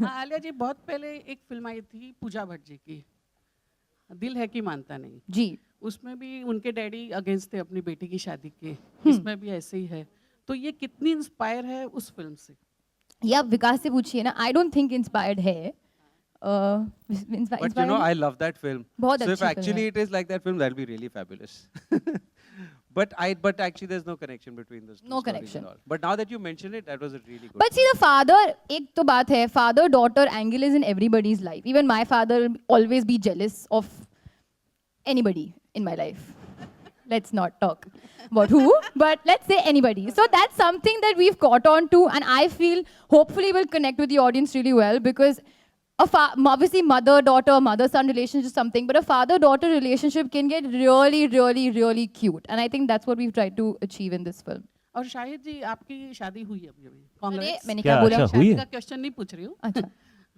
आलिया जी बहुत पहले एक फिल्म आई थी पूजा भट्ट जी की, दिल है कि मानता नहीं। जी। उसमें भी उनके डैडी अगेंस्ट थे अपनी बेटी की शादी के। इसमें भी ऐसे ही है। तो ये कितनी इंस्पायर है उस फिल्म से? ये आप विकास से पूछिए ना। आई डोंट थिंक इंस्पायर्ड है। But you know, I love that film. बहुत So if अच्छी फिल्म actually है। it is like that film, that'll be really fabulous. But actually there's no connection between those two No stories connection. at all. But now that you mention it, that was a really good But see, the father, एक तो बात है, father-daughter angle is in everybody's life. Even my father will always be jealous of anybody in my life. Let's not talk about who, but let's say anybody. So that's something that we've caught on to, and I feel hopefully will connect with the audience really well, because obviously mother-daughter, mother-son relationship is something, but a father-daughter relationship can get really, really, really cute. And I think that's what we've tried to achieve in this film. और शाहिद जी आपकी शादी हुई अभी अभी? अरे Congrats. मैंने क्या क्या बोला? अच्छा हुई शादी है? का क्वेश्चन नहीं पूछ रही हूँ। अच्छा।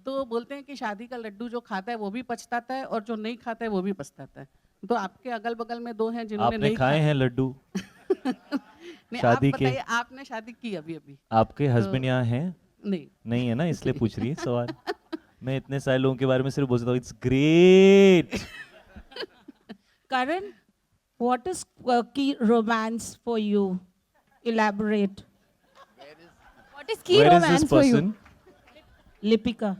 तो बोलते हैं कि शादी का लड्डू जो खाता है वो भी पछताता है और जो नहीं खाता है वो भी पछताता है। तो आपके अगल बगल में दो हैं जिन्होंने आपने नहीं खाए हैं लड्डू? नहीं, शादी आप के? बताइए, आपने शादी की अभी अभी? आपके हस्बैंड यहाँ हैं? नहीं। नहीं है ना, इसलिए पूछ रही है सवाल। मैं इतने सारे लोगों के बारे में सिर्फ बोल सकता हूँ it's great. Karan, what is quirky romance for you? Elaborate. What is key Where is romance this for you? person? Lipika.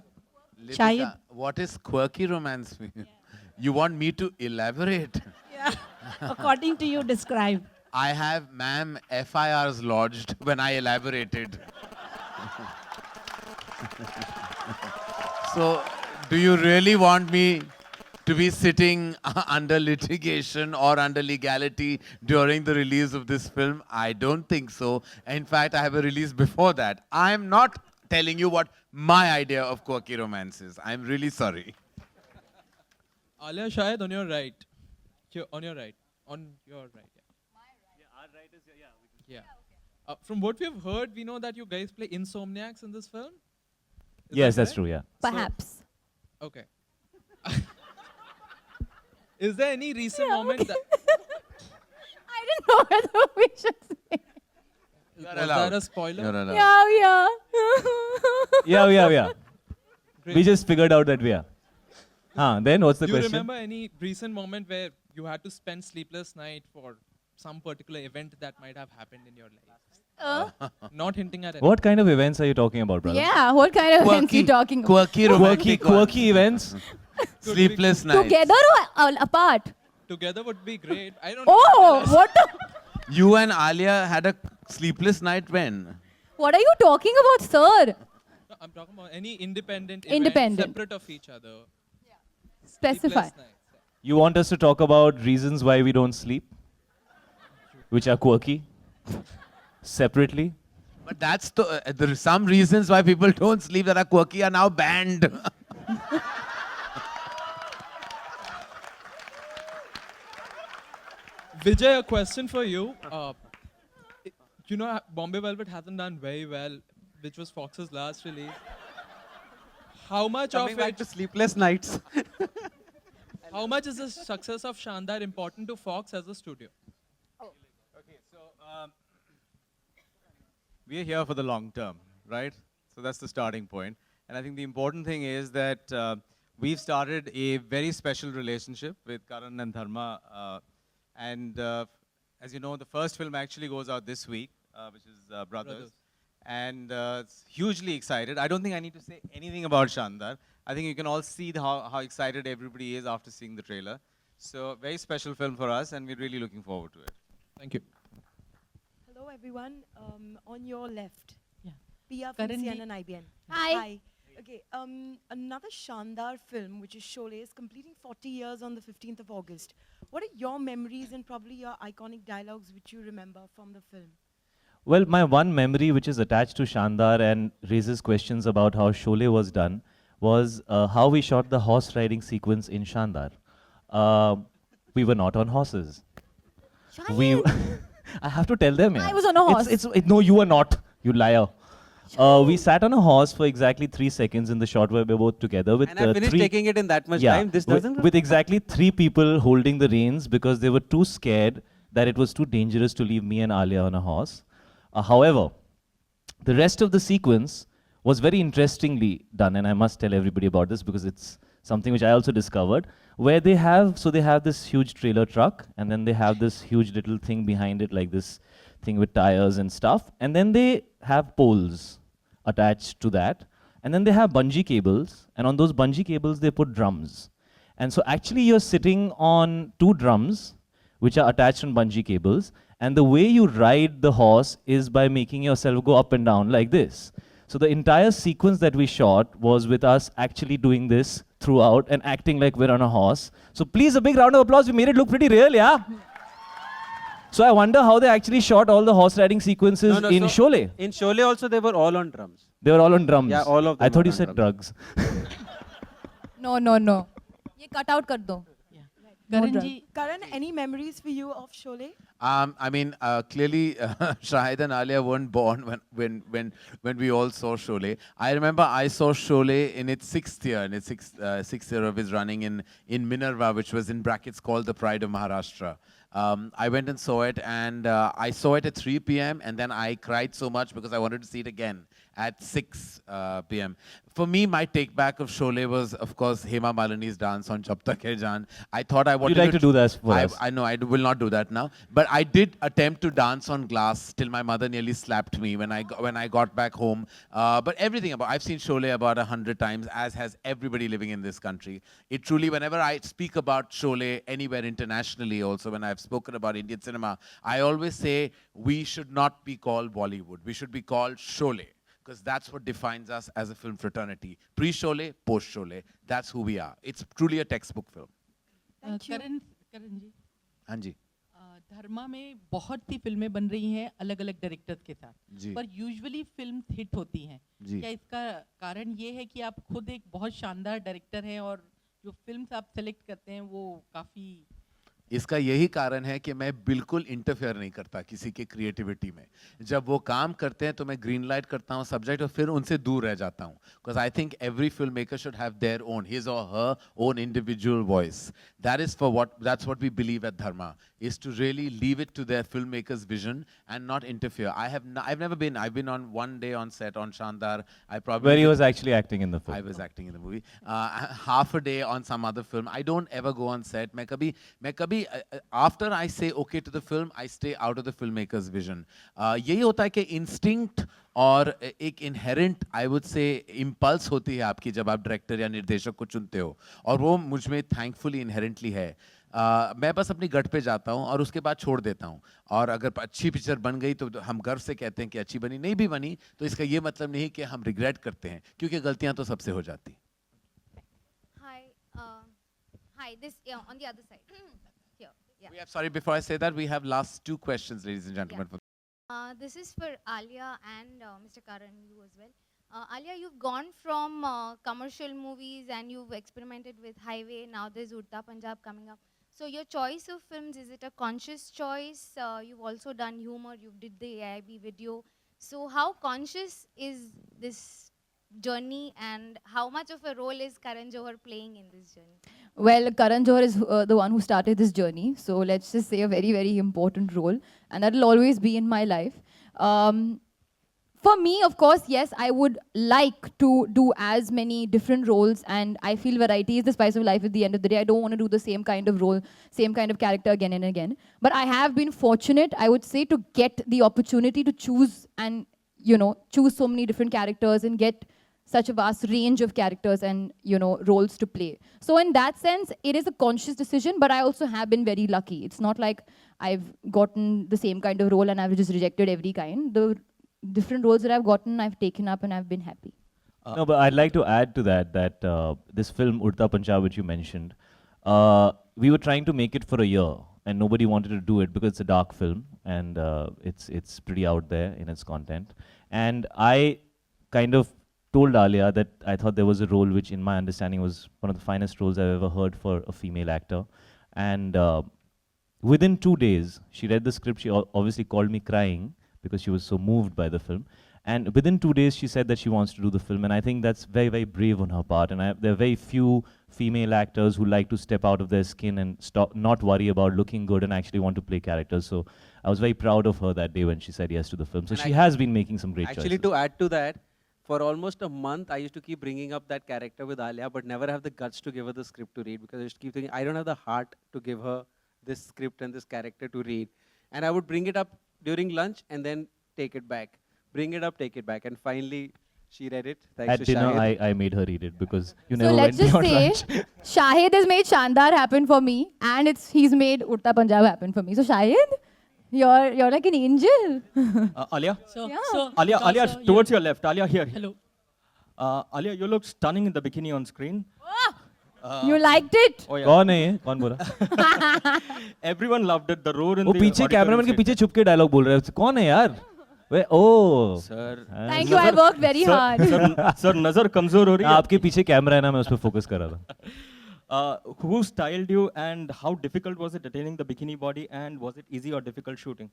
Shahid. What is quirky romance for you? You want me to elaborate? Yeah. According to you, describe. I have, ma'am, FIRs lodged when I elaborated. So, do you really want me to be sitting under litigation or under legality during the release of this film? I don't think so. In fact, I have a release before that. I'm not telling you what my idea of quirky romance is. I'm really sorry. Alia, Shahid, on your right. On your right. On your right. Yeah. Our right is yeah. From what we've heard, we know that you guys play insomniacs in this film. Is Yes, that that's correct? true, yeah. Perhaps. Okay. Is there any recent moment that I didn't know whether we should say. was that a spoiler? You're allowed. Yeah. Yeah. We just figured out that we are. Then what's the Do you question? remember any recent moment where you had to spend sleepless night for some particular event that might have happened in your life? Not hinting at it. What kind of events are you talking about, brother? Yeah, what kind of events are you talking about? Quirky romantic Quirky events? Sleepless nights. Together or apart? Together would be great. I don't Oh, what You and Alia had a sleepless night when? what are you talking about, sir? No, I'm talking about any independent Independent. event separate of each other. Specify. Sleepless nights. You want us to talk about reasons why we don't sleep? Which are quirky? Separately? But that's there are some reasons why people don't sleep that are quirky are now banned. Vijay, a question for you. You know, Bombay Velvet hasn't done very well, which was Fox's last release. How much Coming of back it, to sleepless nights. how much is the success of Shandar important to Fox as a studio? Okay, so we are here for the long term, right? So that's the starting point. And I think the important thing is that we've started a very special relationship with Karan and Dharma. As you know, the first film actually goes out this week, which is Brothers. And it's hugely excited. I don't think I need to say anything about Shandar. I think you can all see how excited everybody is after seeing the trailer. So very special film for us, and we're really looking forward to it. Thank you. Hello everyone. On your left, Yeah. Pia from Karan ji. CNN IBN. Hi. Okay. Another Shandar film, which is Sholay, is completing 40 years on the 15th of August. What are your memories and probably your iconic dialogues which you remember from the film? Well, my one memory which is attached to Shandar and raises questions about how Sholay was done was how we shot the horse riding sequence in Shandar. We were not on horses. We I have to tell them. I yeah. was on a horse. No, you were not. You liar. We sat on a horse for exactly 3 seconds in the shot where we were both together with And I finished three. taking it in that much Yeah, time. This with, doesn't. with exactly 3 people holding the reins because they were too scared that it was too dangerous to leave me and Alia on a horse. However, the rest of the sequence was very interestingly done, and I must tell everybody about this because it's something which I also discovered, where they have this huge trailer truck, and then they have this huge little thing behind it, like this thing with tires and stuff, and then they have poles attached to that, and then they have bungee cables, and on those bungee cables they put drums. And so actually you're sitting on 2 drums, which are attached on bungee cables, and the way you ride the horse is by making yourself go up and down like this. So the entire sequence that we shot was with us actually doing this throughout and acting like we're on a horse. So please, a big round of applause. We made it look pretty real, yeah? So I wonder how they actually shot all the horse riding sequences in Sholay. In Sholay also, they were all on drums. They were all on drums. Yeah, all of them I thought were you on said drums. drugs. No. ये cut out कर दो. Karan ji, Karan, any memories for you of Sholay? I mean, clearly, Shahid and Alia weren't born when we all saw Sholay. I remember I saw Sholay in its 6th year, in its sixth year of its running in Minerva, which was in brackets called the Pride of Maharashtra. I went and saw it, and I saw it at 3 p.m. and then I cried so much because I wanted to see it again at 6 p.m. For me, my take back of Sholay was, of course, Hema Malini's dance on Jab Tak Hai Jaan. I thought I wanted You'd like to do that for us. I know, I will not do that now. But I did attempt to dance on glass till my mother nearly slapped me when I got back home. But everything about, I've seen Sholay about 100 times, as has everybody living in this country. It truly, whenever I speak about Sholay anywhere internationally also, when I've spoken about Indian cinema, I always say we should not be called Bollywood. We should be called Sholay, because that's what defines us as a film fraternity. Pre-Sholay, post-Sholay. That's who we are. It's truly a textbook film. Thank you. करण जी हाँ जी. धर्मा में बहुत सी फिल्में बन रही हैं अलग अलग directors के साथ, जी. पर यूजुअली फिल्म हिट होती हैं. जी. क्या इसका कारण ये है कि आप खुद एक बहुत शानदार डायरेक्टर हैं और जो फिल्म्स आप सेलेक्ट करते हैं वो काफ़ी इसका यही कारण है कि मैं बिल्कुल इंटरफेयर नहीं करता किसी के क्रिएटिविटी में. जब वो काम करते हैं तो मैं ग्रीन लाइट करता हूँ सब्जेक्ट और फिर उनसे दूर रह जाता हूँ. Because I think every film maker should have their own, his और her own individual voice. That is for what, that's what we believe at Dharma, is to really leave it to their filmmaker's vision and not interfere. I've never been. I've been on one day on set on Shandar. I probably Where he was actually acting in the film. I was acting in the movie. Half a day on some other film. I don't ever go on set. मैं कभी after I say okay to the film, I stay out of the filmmaker's vision. यही होता है कि instinct और एक inherent, I would say, impulse होती है आपकी जब आप डायरेक्टर या निर्देशक को चुनते हो, और वो मुझ में thankfully inherently है. मैं बस अपनी गट पे जाता हूँ और उसके बाद छोड़ देता हूँ. और अगर अच्छी पिक्चर बन गई तो हम गर्व से कहते हैं कि अच्छी बनी. नहीं भी बनी तो इसका ये मतलब नहीं कि हम रिग्रेट करते हैं, क्योंकि गलतियाँ तो सबसे हो जाती. Hi, this on the other side. Here, yeah. We have, sorry, before I say that, we have last 2 questions, ladies and gentlemen. This is for Alia and Mr. Karan, you as well. Alia, you've gone from commercial movies and you've experimented with Highway. Now there's Udta Punjab coming up. So your choice of films, is it a conscious choice? You've also done humor. You did the AIB video. So how conscious is this journey, and how much of a role is Karan Johar playing in this journey? Well, Karan Johar is the one who started this journey. So let's just say a very, very important role. And that will always be in my life. For me, of course, yes, I would like to do as many different roles, and I feel variety is the spice of life at the end of the day. I don't want to do the same kind of role, same kind of character again and again. But I have been fortunate, I would say, to get the opportunity to choose and, choose so many different characters and get such a vast range of characters and, roles to play. So in that sense, it is a conscious decision, but I also have been very lucky. It's not like I've gotten the same kind of role and I've just rejected every kind. The different roles that I've gotten, I've taken up and I've been happy. No, but I'd like to add to that this film Udta Punjab, which you mentioned, we were trying to make it for a year, and nobody wanted to do it because it's a dark film and it's pretty out there in its content. And I kind of told Alia that I thought there was a role which, in my understanding, was one of the finest roles I've ever heard for a female actor. And within 2 days, she read the script. She obviously called me crying because she was so moved by the film. And within 2 days, she said that she wants to do the film. And I think that's very, very brave on her part. And there are very few female actors who like to step out of their skin and not worry about looking good and actually want to play characters. So I was very proud of her that day when she said yes to the film. So she has been making some great choices. Actually, to add to that, for almost a month, I used to keep bringing up that character with Alia, but never have the guts to give her the script to read because I used to keep thinking, I don't have the heart to give her this script and this character to read. And I would bring it up during lunch and then take it back. Bring it up, take it back. And finally, she read it. Thanks At to dinner, Shahid. I made her read it because you So never let's went just beyond say, lunch. Shahid has made Shandar happen for me, and he's made Udta Punjab happen for me. So Shahid, you're like an angel. Alia? So, Yeah. so Alia, so- Alia, so you- towards your left. Alia, here. Hello. Alia, you look stunning in the bikini on screen. You liked it? Oh, yeah. कौन है ये? कौन बोला? Everyone loved it. The roar in वो the पीछे auditorium cameraman के said- पीछे छुप के डायलॉग बोल रहे हैं. कौन है यार? वे ओ. Sir. Thank you, I worked very hard. Sir, नजर कमजोर हो रही है. आपके पीछे कैमरा है ना, मैं उस पर फोकस कर रहा था. Who styled you and how difficult was it attaining the bikini body and was it easy or difficult shooting?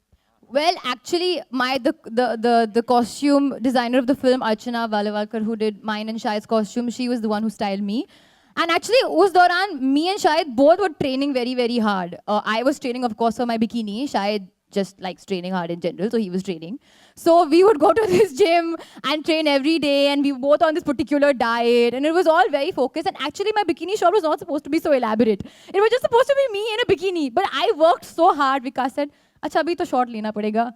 Well, actually, the costume designer of the film, Archana Valavalkar, who did mine and Shahid's costume, she was the one who styled me. And actually, us dauran, me and Shahid both were training very, very hard. I was training, of course, for my bikini. Shahid just likes training hard in general, so he was training. So we would go to this gym and train every day, and we were both on this particular diet, and it was all very focused. And actually, my bikini shot was not supposed to be so elaborate. It was just supposed to be me in a bikini. But I worked so hard. Vikas said, "Acha, abhi to shot lena padega.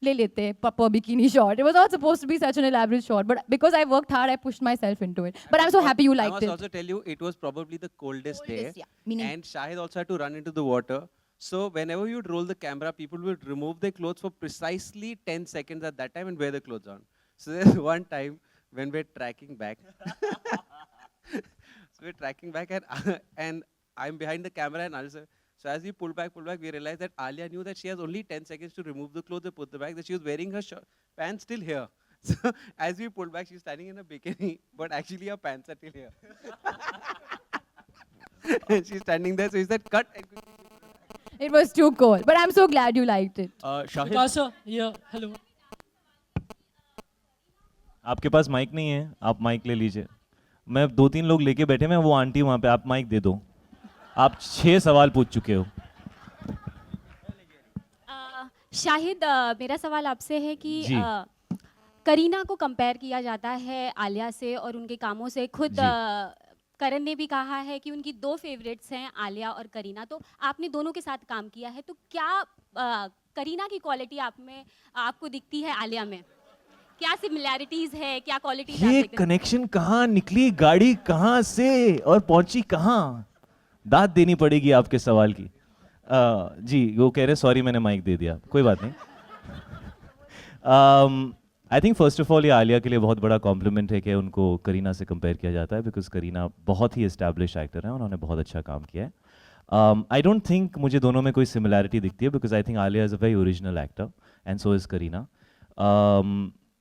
Le lete, papa bikini shot." It was not supposed to be such an elaborate shot, but because I worked hard, I pushed myself into it. But I'm so happy you I liked must it. also tell you, it was probably the coldest day. Coldest, yeah. Meaning- And Shahid also had to run into the water. So whenever you would roll the camera, people would remove their clothes for precisely 10 seconds at that time and wear the clothes on. So there's one time when we're tracking back. So we're tracking back and I'm behind the camera and Alia. So as we pull back, we realized that Alia knew that she has only 10 seconds to remove the clothes and put them back, that she was wearing her pants still here. So as we pulled back, she's standing in a bikini, but actually her pants are still here. And she's standing there, so he said, cut. And It was too cold. But I'm so glad you liked it. Shahid? Vikasa, yeah, hello. आपके पास mic नहीं है, आप mic ले लीजिए. मैं 2-3 लोग लेके बैठे, मैं वो आंटी वहाँ पे, आप माइक दे दो. आप 6 सवाल पूछ चुके हो. शाहिद, मेरा सवाल आपसे है कि जी. करीना को कंपेयर किया जाता है आलिया से और उनके कामों से. खुद करण ने भी कहा है कि उनकी 2 फेवरेट्स हैं, आलिया और करीना. तो आपने दोनों के साथ काम किया है, तो क्या करीना की क्वालिटी आप में आपको दिखती है आलिया में? क्या सिमिलैरिटीज है, क्या क्वालिटीज? ये कनेक्शन कहाँ निकली, गाड़ी कहाँ से और पहुंची कहाँ? दाद देनी पड़ेगी आपके सवाल की. जी, वो कह रहे सॉरी मैंने माइक दे दिया, कोई बात नहीं. I think first of all ये आलिया के लिए बहुत बड़ा कॉम्प्लीमेंट है कि उनको करीना से कंपेयर किया जाता है, बिकॉज करीना बहुत ही एस्टैब्लिश एक्टर है, उन्होंने बहुत अच्छा काम किया है. आई डोंट थिंक मुझे दोनों में कोई सिमिलैरिटी दिखती है, because I think Alia is a very original actor and so is Kareena.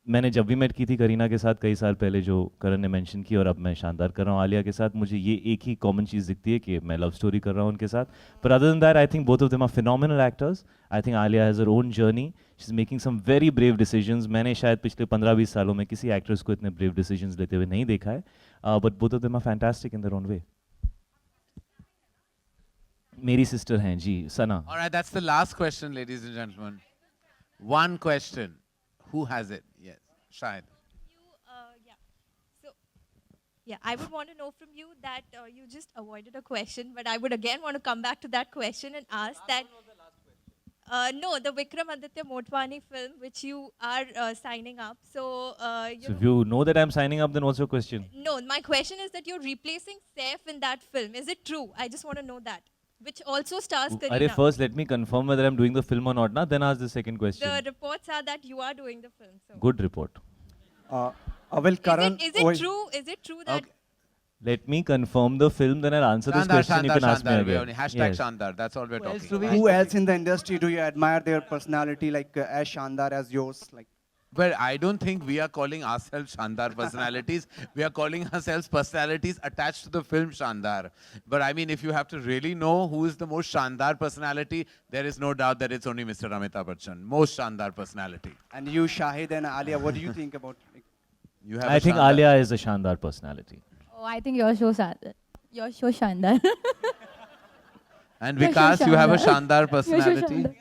मैंने जब भी मेट की थी करीना के साथ कई साल पहले, जो करण ने मेंशन की, और अब मैं शानदार कर रहा हूँ आलिया के साथ, मुझे ये एक ही कॉमन चीज़ दिखती है कि मैं लव स्टोरी कर रहा हूँ उनके साथ. पर other than that I think both of them are phenomenal actors. I think Alia has her own journey, she is making some very brave decisions. मैंने शायद पिछले 15-20 सालों में किसी एक्ट्रेस को इतने ब्रेव डिसीजंस लेते हुए नहीं देखा है, but both of them are fantastic in their own way. मेरी सिस्टर हैं जी, सना. All right, that's the last question, ladies and gentlemen. One question. Who has it? Yes, Shahid. Yeah, I would want to know from you that you just avoided a question, but I would again want to come back to that question and ask that. No, the Vikram Aditya Motwani film, which you are signing up. So, So if you know that I'm signing up, then what's your question? no, my question is that you're replacing Saif in that film. Is it true? I just want to know that. Which also stars Kareena. Arey, first let me confirm whether I'm doing the film or not, na, then ask the second question. The reports are that you are doing the film. So. Good report. Well, Karan, Is it true? Is it true that? Let me confirm the film, then I'll answer this Shandar, question. You Shandar, can ask me Shandar. again. Only hashtag Yes. Shandar. That's all we're talking about. who else in the industry do you admire their personality like as Shandar as yours? Like, Well, I don't think we are calling ourselves Shandar personalities. We are calling ourselves personalities attached to the film Shandar. But I mean, if you have to really know who is the most Shandar personality, there is no doubt that it's only Mr. Amitabh Bachchan. Most Shandar personality. and you, Shahid and Alia, what do you think about? Like, You have I a think Shandar. Alia is a Shandar personality. Oh, I think you're so sad. You're so Shandar. And You're so Vikas, you have a Shandar. Shandar You're so personality? Shandar.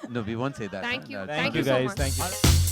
No, we won't say that. Thank you. That's Thank not- you so guys. much. Thank you.